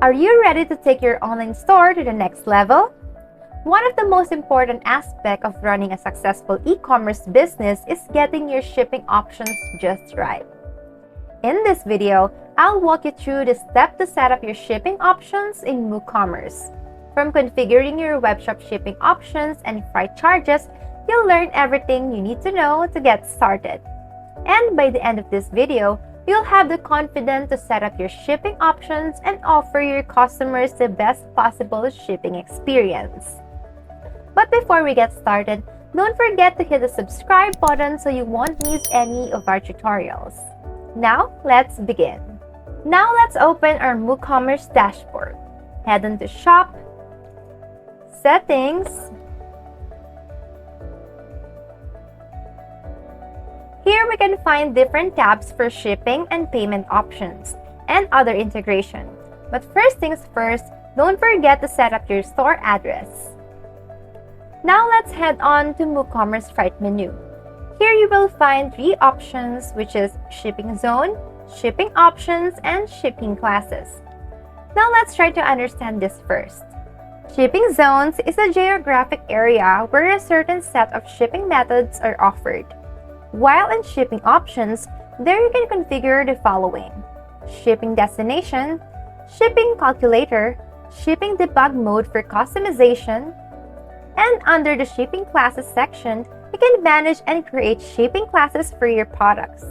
Are you ready to take your online store to the next level? One of the most important aspects of running a successful e-commerce business is getting your shipping options just right. In this video, I'll walk you through the steps to set up your shipping options in Moocommerce. From configuring your webshop shipping options and freight charges, you'll learn everything you need to know to get started. And by the end of this video, you'll have the confidence to set up your shipping options and offer your customers the best possible shipping experience. But before we get started, don't forget to hit the subscribe button so you won't miss any of our tutorials. Now, let's begin. Now let's open our Moocommerce dashboard. Head on to Shop, Settings. Here we can find different tabs for shipping and payment options and other integration. But first things first, don't forget to set up your store address. Now let's head on to Moocommerce Freight menu. Here you will find three options, which is shipping zone, shipping options, and shipping classes. Now let's try to understand this first. Shipping zones is a geographic area where a certain set of shipping methods are offered. While in shipping options, there you can configure the following: shipping destination, shipping calculator, shipping debug mode for customization, and under the shipping classes section, you can manage and create shipping classes for your products.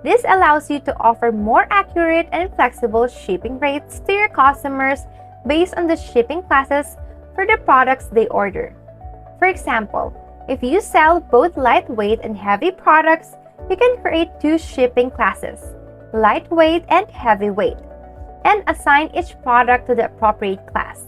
This allows you to offer more accurate and flexible shipping rates to your customers based on the shipping classes for the products they order. For example, if you sell both lightweight and heavy products, you can create two shipping classes, lightweight and heavyweight, and assign each product to the appropriate class.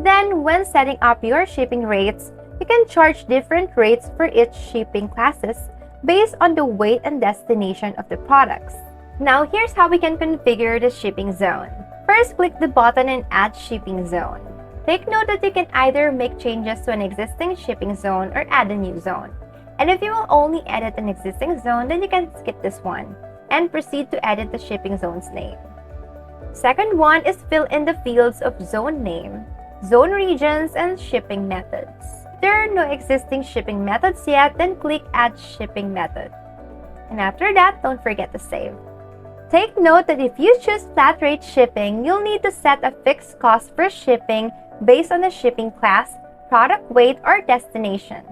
Then, when setting up your shipping rates, you can charge different rates for each shipping classes based on the weight and destination of the products. Now, here's how we can configure the shipping zone. First, click the button and add shipping zone. Take note that you can either make changes to an existing shipping zone or add a new zone. And if you will only edit an existing zone, then you can skip this one and proceed to edit the shipping zone's name. Second one is fill in the fields of zone name, zone regions, and shipping methods. If there are no existing shipping methods yet, then click Add Shipping Method. And after that, don't forget to save. Take note that if you choose flat rate shipping, you'll need to set a fixed cost for shipping based on the shipping class, product weight, or destination.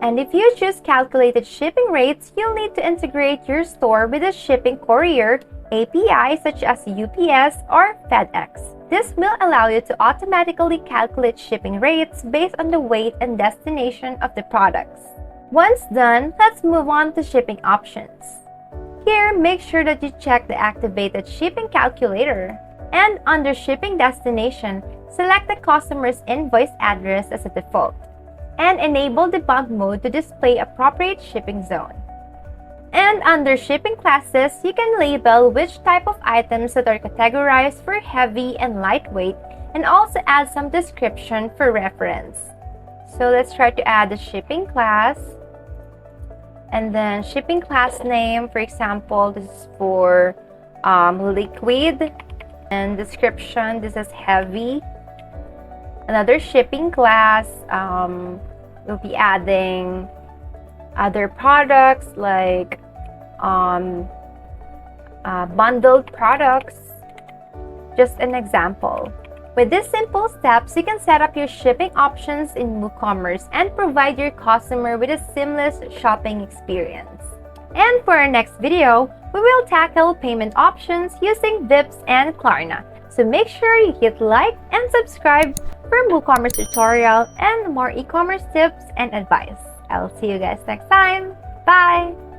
And if you choose calculated shipping rates, you'll need to integrate your store with a shipping courier API such as UPS or FedEx. This will allow you to automatically calculate shipping rates based on the weight and destination of the products. Once done, let's move on to shipping options. Here, make sure that you check the activated shipping calculator. And under shipping destination, select the customer's invoice address as a default. And enable debug mode to display appropriate shipping zone. And under shipping classes, you can label which type of items that are categorized for heavy and lightweight, and also add some description for reference. So let's try to add the shipping class. And then shipping class name, for example, this is for liquid. And description, this is heavy. Another shipping class, we'll be adding other products like bundled products. Just an example. With these simple steps, you can set up your shipping options in Moocommerce and provide your customer with a seamless shopping experience. And for our next video, we will tackle payment options using Vips and Klarna. So make sure you hit like and subscribe for Moocommerce tutorial and more e-commerce tips and advice. I'll see you guys next time. Bye!